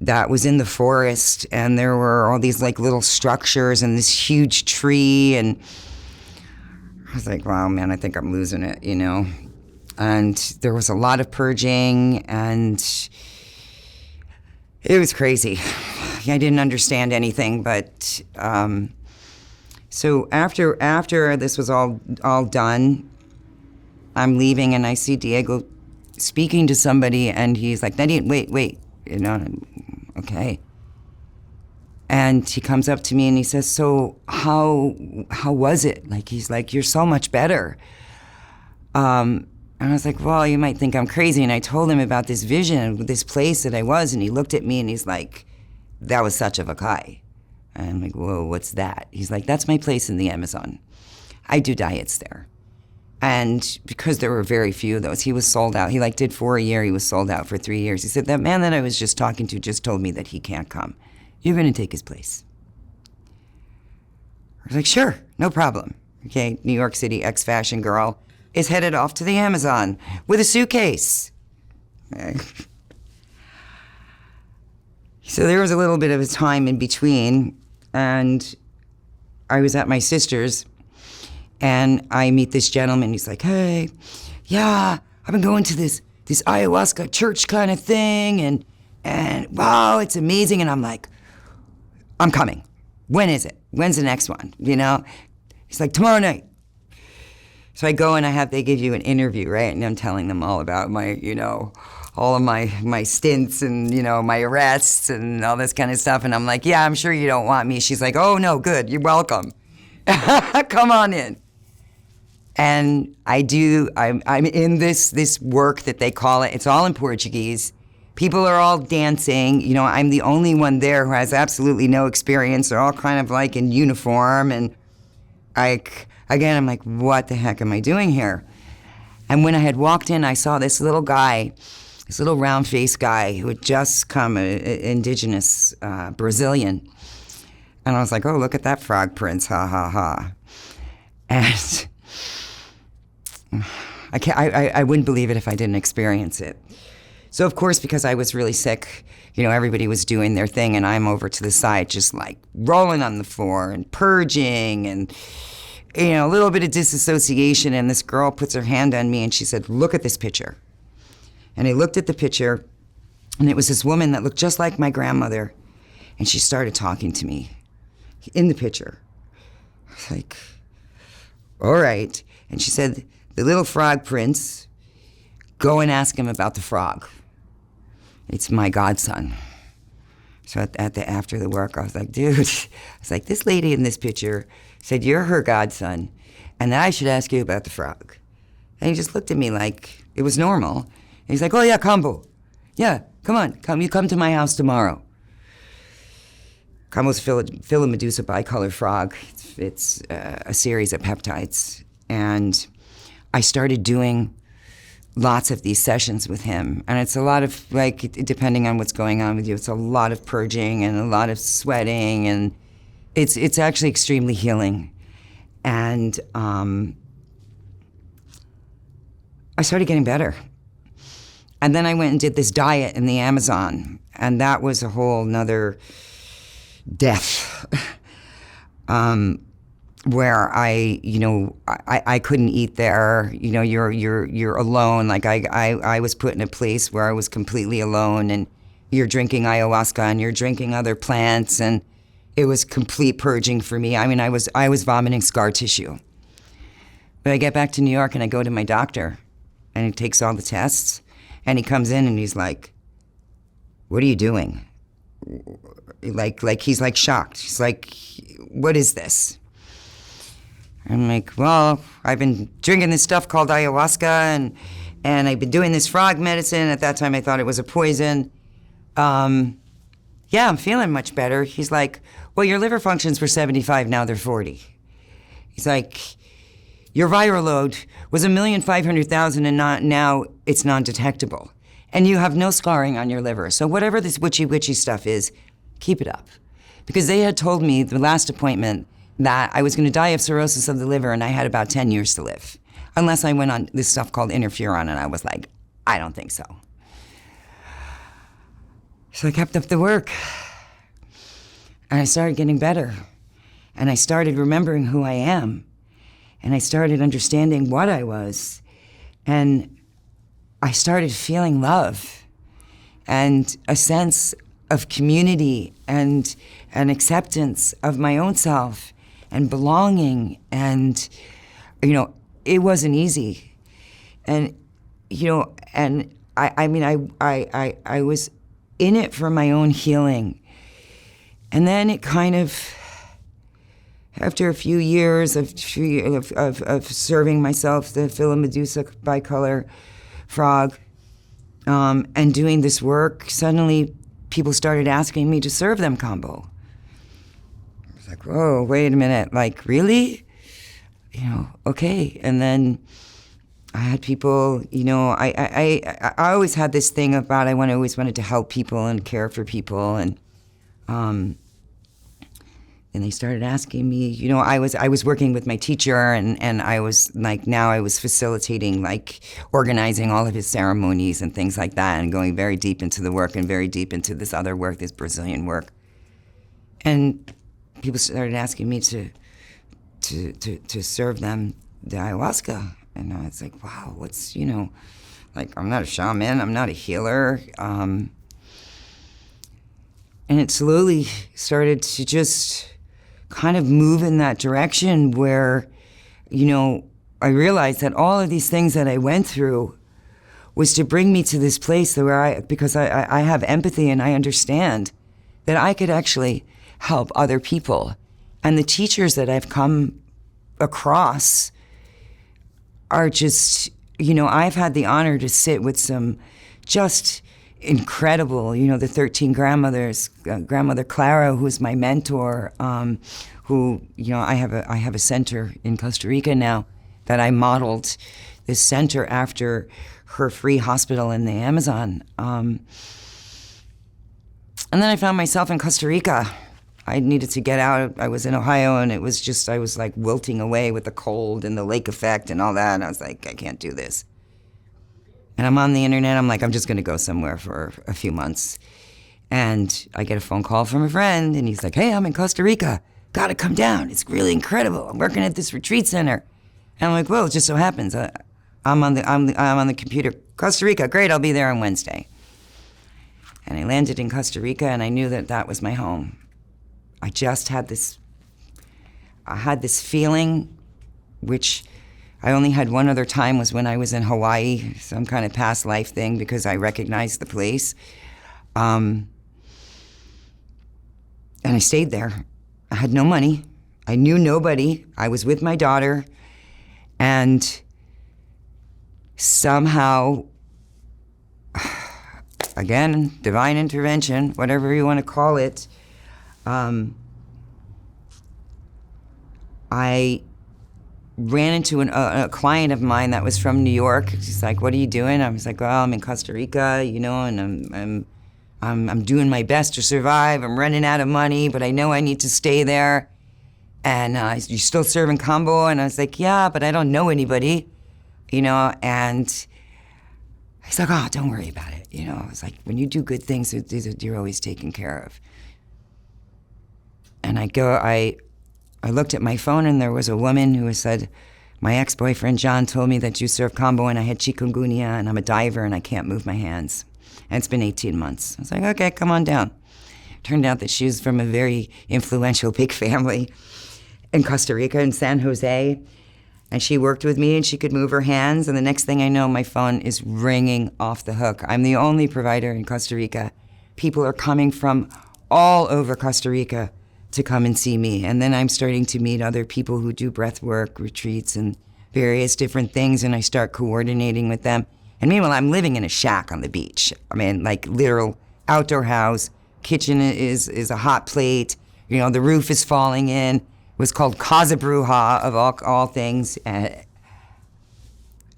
that was in the forest, and there were all these like little structures and this huge tree, and I was like, wow, man, I think I'm losing it, And there was a lot of purging, and it was crazy. I didn't understand anything, but so after this was all done, I'm leaving, and I see Diego speaking to somebody, and he's like, Nadine, wait, okay. And he comes up to me and he says, so how was it? Like, he's like, you're so much better. And I was like, well, you might think I'm crazy. And I told him about this vision of this place that I was, and he looked at me and he's like, that was such a vakai. And I'm like, whoa, what's that? He's like, that's my place in the Amazon. I do diets there. And because there were very few of those, he was sold out. He did 4 a year. He was sold out for 3 years. He said, that man that I was just talking to just told me that he can't come. You're going to take his place. I was like, sure, no problem. Okay, New York City ex-fashion girl is headed off to the Amazon with a suitcase. Okay. So there was a little bit of a time in between, and I was at my sister's, and I meet this gentleman. He's like, hey, yeah, I've been going to this ayahuasca church kind of thing, and wow, it's amazing. And I'm like, I'm coming. When is it? When's the next one? He's like, tomorrow night. So I go and they give you an interview, right? And I'm telling them all about my, all of my stints and, my arrests and all this kind of stuff. And I'm like, yeah, I'm sure you don't want me. She's like, oh, no, good. You're welcome. Come on in. And I'm in this work that they call it. It's all in Portuguese. People are all dancing. I'm the only one there who has absolutely no experience. They're all kind of like in uniform. And I'm like, what the heck am I doing here? And when I had walked in, I saw this little guy, this little round-faced guy who had just come, indigenous Brazilian. And I was like, oh, look at that frog prince, ha, ha, ha. And I wouldn't believe it if I didn't experience it. So, of course, because I was really sick, everybody was doing their thing, and I'm over to the side just, like, rolling on the floor and purging and, a little bit of disassociation. And this girl puts her hand on me, and she said, look at this picture. And I looked at the picture, and it was this woman that looked just like my grandmother, and she started talking to me in the picture. I was like, all right. And she said, the little frog prince, go and ask him about the frog. It's my godson. So after the work, I was like, dude, this lady in this picture said you're her godson, and that I should ask you about the frog. And he just looked at me like it was normal. And he's like, oh yeah, Kambo. Yeah, come on, you come to my house tomorrow. Kambo's Philomedusa bicolor frog. It's a series of peptides. And I started doing lots of these sessions with him. And it's a lot of, like, depending on what's going on with you, it's a lot of purging and a lot of sweating, and it's actually extremely healing. And I started getting better. And then I went and did this diet in the Amazon, and that was a whole nother death. Where I couldn't eat there. You're alone. Like I was put in a place where I was completely alone, and you're drinking ayahuasca and you're drinking other plants, and it was complete purging for me. I mean, I was vomiting scar tissue. But I get back to New York and I go to my doctor, and he takes all the tests, and he comes in and he's like, "What are you doing?" Like he's like shocked. He's like, "What is this?" I'm like, "Well, I've been drinking this stuff called ayahuasca, and I've been doing this frog medicine." At that time, I thought it was a poison. Yeah, I'm feeling much better. He's like, "Well, your liver functions were 75, now they're 40. He's like, "Your viral load was 1,500,000, and now it's non-detectable. And you have no scarring on your liver. So whatever this witchy stuff is, keep it up." Because they had told me the last appointment that I was going to die of cirrhosis of the liver, and I had about 10 years to live, unless I went on this stuff called interferon, and I was like, I don't think so. So I kept up the work, and I started getting better, and I started remembering who I am, and I started understanding what I was, and I started feeling love and a sense of community and an acceptance of my own self and belonging. And, it wasn't easy. And, and I was in it for my own healing. And then it kind of, after a few years of serving myself the Philomedusa bicolor frog, and doing this work, suddenly people started asking me to serve them Kambo. I was like, whoa, wait a minute, like, really? Okay. And then I had people, I always had this thing about always wanted to help people and care for people, and they started asking me, I was working with my teacher, and I was like, now I was facilitating, like, organizing all of his ceremonies and things like that, and going very deep into the work and very deep into this other work, this Brazilian work. And people started asking me to serve them the ayahuasca. And I was like, wow, what's, like, I'm not a shaman, I'm not a healer. And it slowly started to just kind of move in that direction where, I realized that all of these things that I went through was to bring me to this place where because I have empathy and I understand that I could actually help other people. And the teachers that I've come across are just, I've had the honor to sit with some just incredible, the 13 grandmothers, grandmother Clara, who's my mentor, who, I have a center in Costa Rica now that I modeled this center after her free hospital in the Amazon. And then I found myself in Costa Rica. I needed to get out. I was in Ohio, and it was just, I was like wilting away with the cold and the lake effect and all that, and I was like, I can't do this. And I'm on the internet, I'm like, I'm just gonna go somewhere for a few months. And I get a phone call from a friend, and he's like, hey, I'm in Costa Rica, gotta come down, it's really incredible. I'm working at this retreat center. And I'm like, well, it just so happens, I'm on the computer, Costa Rica, great, I'll be there on Wednesday. And I landed in Costa Rica, and I knew that that was my home. I just had this feeling, which I only had one other time, was when I was in Hawaii, some kind of past life thing, because I recognized the place. And I stayed there. I had no money. I knew nobody. I was with my daughter. And somehow, again, divine intervention, whatever you want to call it, I ran into a client of mine that was from New York. She's like, "What are you doing?" I was like, "Well, I'm in Costa Rica, you know, and I'm doing my best to survive. I'm running out of money, but I know I need to stay there. And you still serving Kambo?" And I was like, "Yeah, but I don't know anybody, you know." And he's like, "Oh, don't worry about it, you know." I was like, "When you do good things, you're always taken care of." And I looked at my phone, and there was a woman who said, "My ex-boyfriend John told me that you serve Kambo, and I had chikungunya, and I'm a diver, and I can't move my hands. And it's been 18 months. I was like, "Okay, come on down." Turned out that she was from a very influential big family in Costa Rica, in San Jose. And she worked with me, and she could move her hands. And the next thing I know, my phone is ringing off the hook. I'm the only provider in Costa Rica. People are coming from all over Costa Rica to come and see me. And then I'm starting to meet other people who do breath work, retreats, and various different things, and I start coordinating with them. And meanwhile, I'm living in a shack on the beach. I mean, like literal outdoor house. Kitchen is a hot plate. You know, the roof is falling in. It was called Casa Bruja, of all things.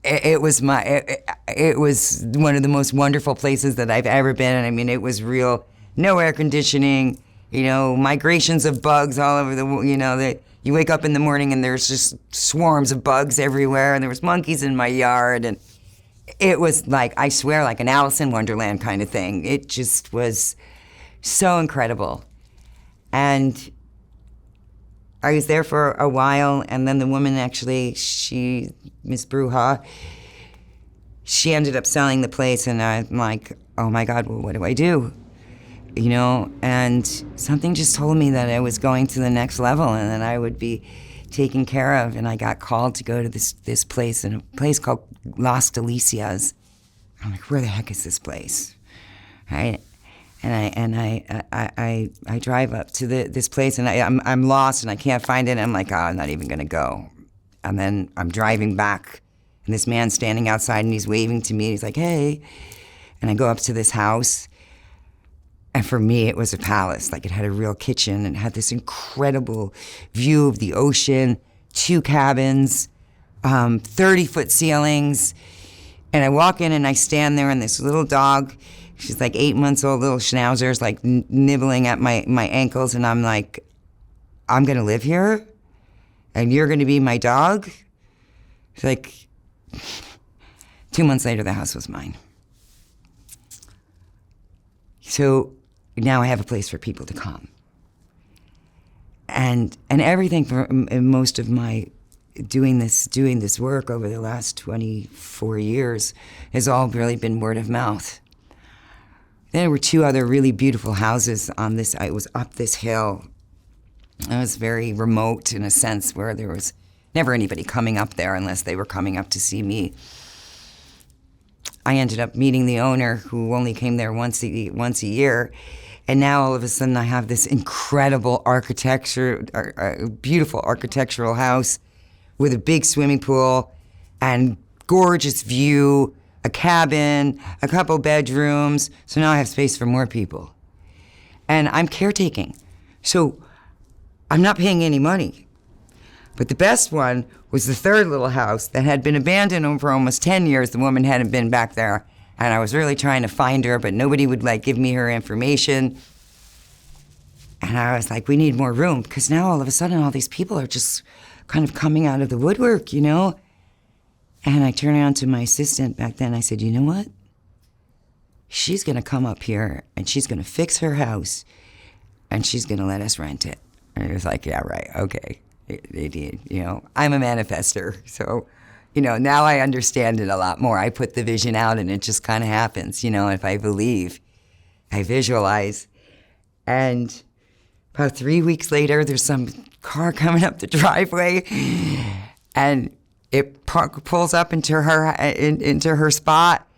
It was one of the most wonderful places that I've ever been. And I mean, it was real, no air conditioning, you know, migrations of bugs all over you wake up in the morning and there's just swarms of bugs everywhere, and there was monkeys in my yard, and it was like, I swear, like an Alice in Wonderland kind of thing. It just was so incredible. And I was there for a while, and then the woman actually, Miss Bruja, she ended up selling the place, and I'm like, oh my God, well, what do I do? You know, and something just told me that I was going to the next level, and that I would be taken care of. And I got called to go to this place, in a place called Las Delicias. I'm like, where the heck is this place? Right? And I drive up to this place, and I'm lost, and I can't find it. And I'm like, oh, I'm not even gonna go. And then I'm driving back, and this man's standing outside, and he's waving to me. He's like, hey. And I go up to this house. And for me, it was a palace. Like, it had a real kitchen, and had this incredible view of the ocean, 2 cabins, 30-foot ceilings. And I walk in, and I stand there, and this little dog, she's like 8 months old, little schnauzer's like nibbling at my ankles. And I'm like, I'm gonna live here? And you're gonna be my dog? She's like, 2 months later, the house was mine. So now I have a place for people to come. And everything for most of my doing this work over the last 24 years has all really been word of mouth. There were 2 other really beautiful houses on this. I was up this hill. It was very remote in a sense, where there was never anybody coming up there unless they were coming up to see me. I ended up meeting the owner, who only came there once a year. And now all of a sudden I have this incredible beautiful architectural house with a big swimming pool and gorgeous view, a cabin, a couple bedrooms. So now I have space for more people. And I'm caretaking. So I'm not paying any money. But the best one was the 3rd little house that had been abandoned for almost 10 years. The woman hadn't been back there. And I was really trying to find her, but nobody would give me her information. And I was like, we need more room, because now all of a sudden all these people are just kind of coming out of the woodwork, you know? And I turned around to my assistant back then. I said, you know what? She's gonna come up here, and she's gonna fix her house, and she's gonna let us rent it. And he was like, yeah, right, okay. You know, I'm a manifester, so, you know, now I understand it a lot more. I put the vision out, and it just kind of happens, you know. If I believe, I visualize. And about 3 weeks later, there's some car coming up the driveway, and it pulls up into her spot,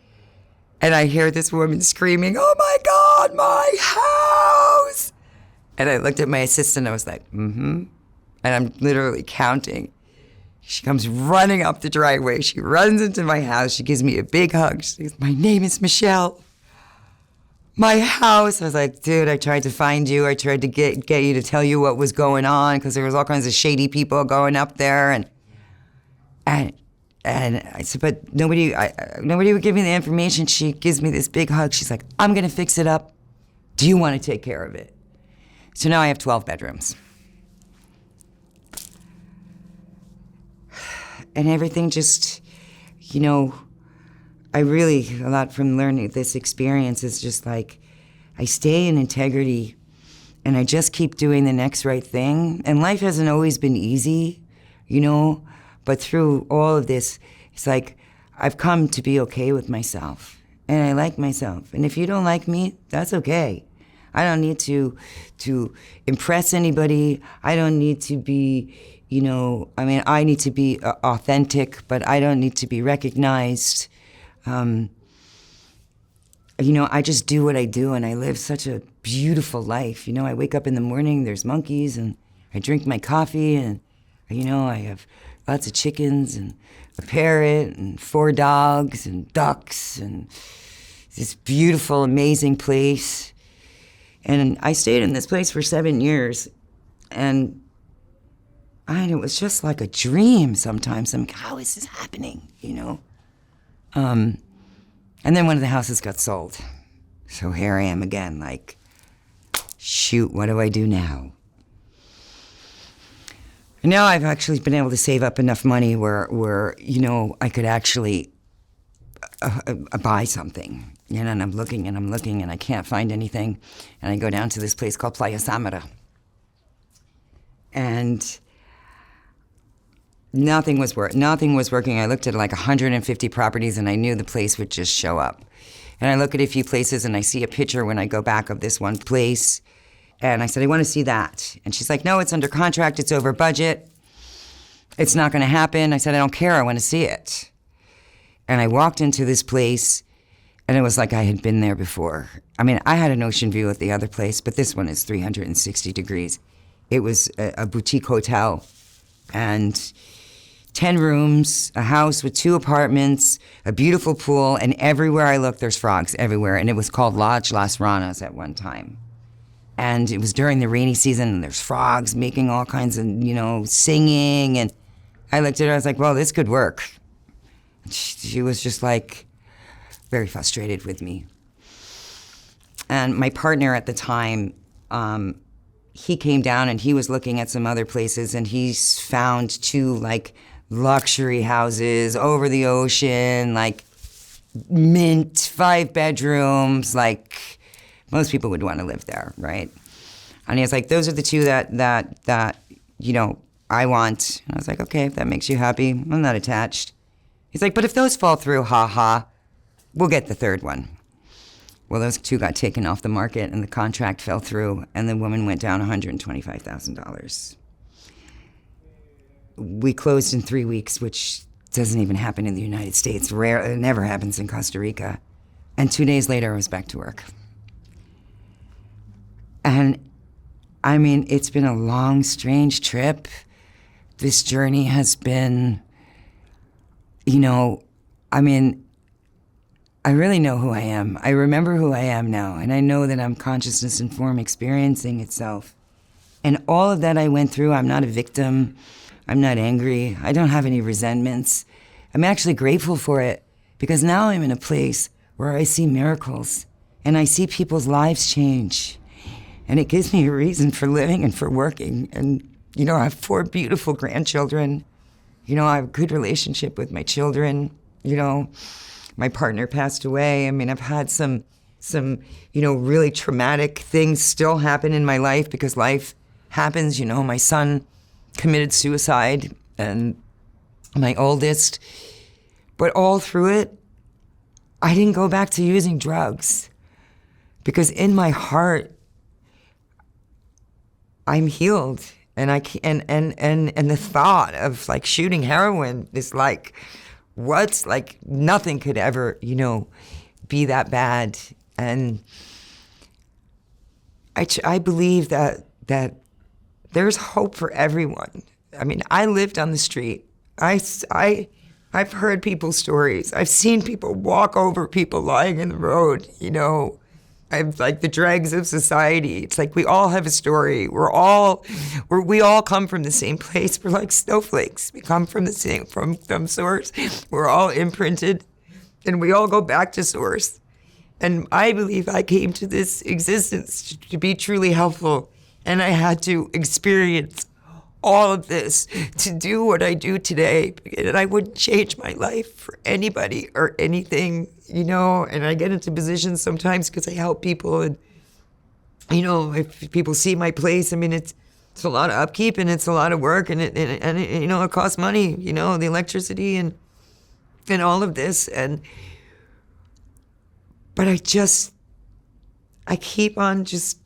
and I hear this woman screaming, "Oh my God, my house!" And I looked at my assistant, I was like, mm-hmm. And I'm literally counting. She comes running up the driveway. She runs into my house. She gives me a big hug. She says, "My name is Michelle. My house." I was like, dude, I tried to find you. I tried to get you to tell you what was going on, because there was all kinds of shady people going up there. And And I said, but nobody would give me the information. She gives me this big hug. She's like, I'm going to fix it up. Do you want to take care of it? So now I have 12 bedrooms. And everything just, you know, a lot from learning this experience is just like, I stay in integrity and I just keep doing the next right thing. And life hasn't always been easy, you know, but through all of this, it's like I've come to be okay with myself and I like myself. And if you don't like me, that's okay. I don't need to impress anybody. I don't need to be, you know, I mean, I need to be authentic, but I don't need to be recognized. You know, I just do what I do, and I live such a beautiful life. You know, I wake up in the morning, there's monkeys, and I drink my coffee, and, you know, I have lots of chickens, and a parrot, and 4 dogs, and ducks, and this beautiful, amazing place. And I stayed in this place for 7 years, and it was just like a dream sometimes. I'm like, how is this happening, you know? And then one of the houses got sold. So here I am again, like, shoot, what do I do now? And now I've actually been able to save up enough money where you know, I could actually buy something. You know, and I'm looking and I can't find anything. And I go down to this place called Playa Samara. And nothing was working. I looked at like 150 properties and I knew the place would just show up. And I look at a few places and I see a picture when I go back of this one place. And I said, I want to see that. And she's like, no, it's under contract. It's over budget. It's not going to happen. I said, I don't care. I want to see it. And I walked into this place and it was like I had been there before. I mean, I had an ocean view at the other place, but this one is 360 degrees. It was a boutique hotel and 10 rooms, a house with 2 apartments, a beautiful pool, and everywhere I look, there's frogs everywhere. And it was called Lodge Las Ranas at one time. And it was during the rainy season, and there's frogs making all kinds of, you know, singing. And I looked at her, I was like, well, this could work. She was just like very frustrated with me. And my partner at the time, he came down and he was looking at some other places, and he's found 2 like luxury houses over the ocean, like mint, 5 bedrooms, like most people would want to live there, right? And he was like, those are the 2 that you know, I want. And I was like, okay, if that makes you happy, I'm not attached. He's like, but if those fall through, we'll get the 3rd one. Well, those 2 got taken off the market and the contract fell through and the woman went down $125,000. We closed in 3 weeks, which doesn't even happen in the United States. Rare, it never happens in Costa Rica. And 2 days later, I was back to work. And I mean, it's been a long, strange trip. This journey has been, you know, I mean, I really know who I am. I remember who I am now, and I know that I'm consciousness and form experiencing itself. And all of that I went through, I'm not a victim. I'm not angry. I don't have any resentments. I'm actually grateful for it because now I'm in a place where I see miracles and I see people's lives change. And it gives me a reason for living and for working. And, you know, I have 4 beautiful grandchildren. You know, I have a good relationship with my children. You know, my partner passed away. I mean, I've had some, you know, really traumatic things still happen in my life because life happens. You know, my son committed suicide and my oldest. But all through it, I didn't go back to using drugs because in my heart, I'm healed. And and the thought of like shooting heroin is like, what's like nothing could ever, you know, be that bad. And I believe that there's hope for everyone. I mean, I lived on the street. I've heard people's stories. I've seen people walk over people lying in the road, you know, I'm like the dregs of society. It's like we all have a story. We all come from the same place. We're like snowflakes. We come from the same, from source. We're all imprinted, and we all go back to source. And I believe I came to this existence to be truly helpful, and I had to experience all of this to do what I do today. And I wouldn't change my life for anybody or anything, you know. And I get into positions sometimes because I help people, and, you know, if people see my place, I mean, it's a lot of upkeep and it's a lot of work, and it, you know, it costs money, you know, the electricity and all of this. But I keep on just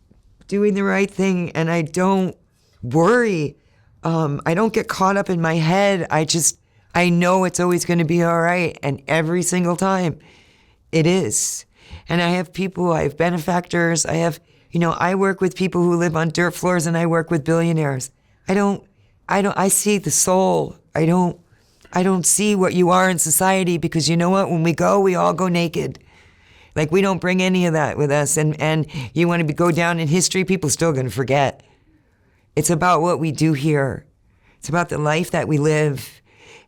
doing the right thing, and I don't worry. I don't get caught up in my head. I know it's always going to be all right. And every single time it is. And I have benefactors. I work with people who live on dirt floors, and I work with billionaires. I see the soul. I don't see what you are in society, because you know what? When we all go naked. Like, we don't bring any of that with us. And you want to go down in history, people still going to forget. It's about what we do here. It's about the life that we live,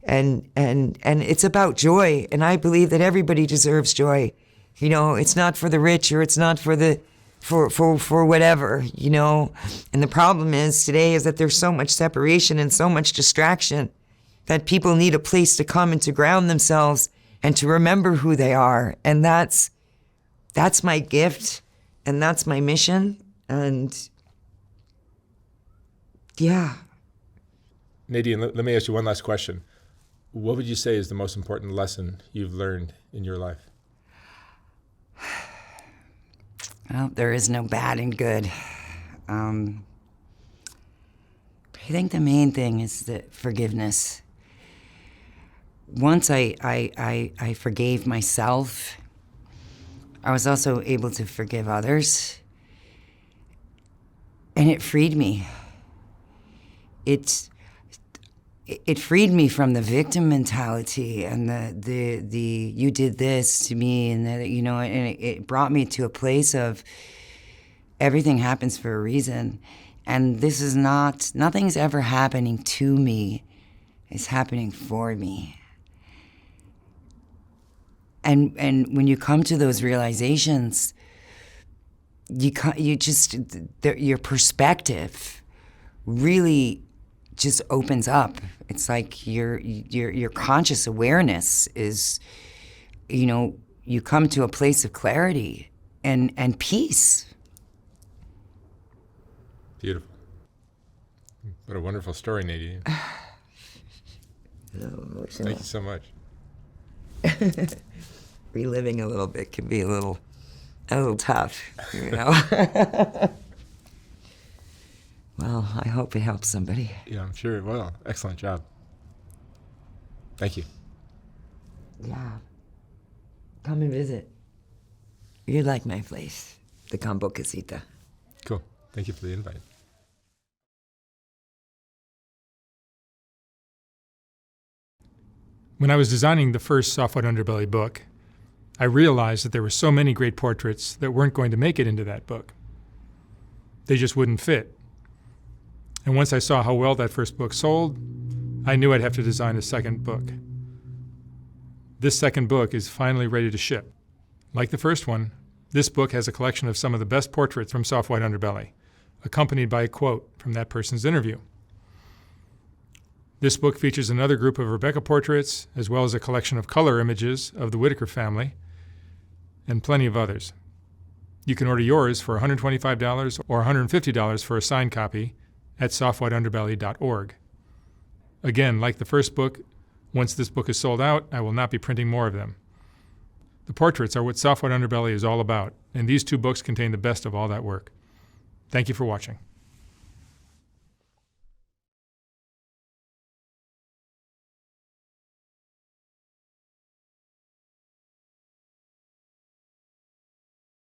and it's about joy. And I believe that everybody deserves joy. You know, it's not for the rich, or it's not for whatever, you know. And the problem is today is that there's so much separation and so much distraction that people need a place to come and to ground themselves and to remember who they are. And that's my gift, and that's my mission. And yeah. Nadine, let me ask you one last question. What would you say is the most important lesson you've learned in your life? Well, there is no bad and good. I think the main thing is the forgiveness. Once I forgave myself, I was also able to forgive others, and it freed me. It freed me from the victim mentality and the you did this to me, and it brought me to a place of everything happens for a reason, and nothing's ever happening to me. It's happening for me. And when you come to those realizations, your perspective really just opens up. It's like your conscious awareness is, you know, you come to a place of clarity and peace. Beautiful. What a wonderful story, Nadine. Thank you so much. Reliving a little bit can be a little tough, you know. Well, I hope it helps somebody. Yeah, I'm sure it will. Excellent job. Thank you. Yeah. Come and visit. You'd like my place, the Kambo Casita. Cool. Thank you for the invite. When I was designing the first Soft White Underbelly book, I realized that there were so many great portraits that weren't going to make it into that book. They just wouldn't fit. And once I saw how well that first book sold, I knew I'd have to design a second book. This second book is finally ready to ship. Like the first one, this book has a collection of some of the best portraits from Soft White Underbelly, accompanied by a quote from that person's interview. This book features another group of Rebecca portraits, as well as a collection of color images of the Whitaker family, and plenty of others. You can order yours for $125 or $150 for a signed copy at softwhiteunderbelly.org. Again, like the first book, once this book is sold out, I will not be printing more of them. The portraits are what Soft White Underbelly is all about, and these two books contain the best of all that work. Thank you for watching.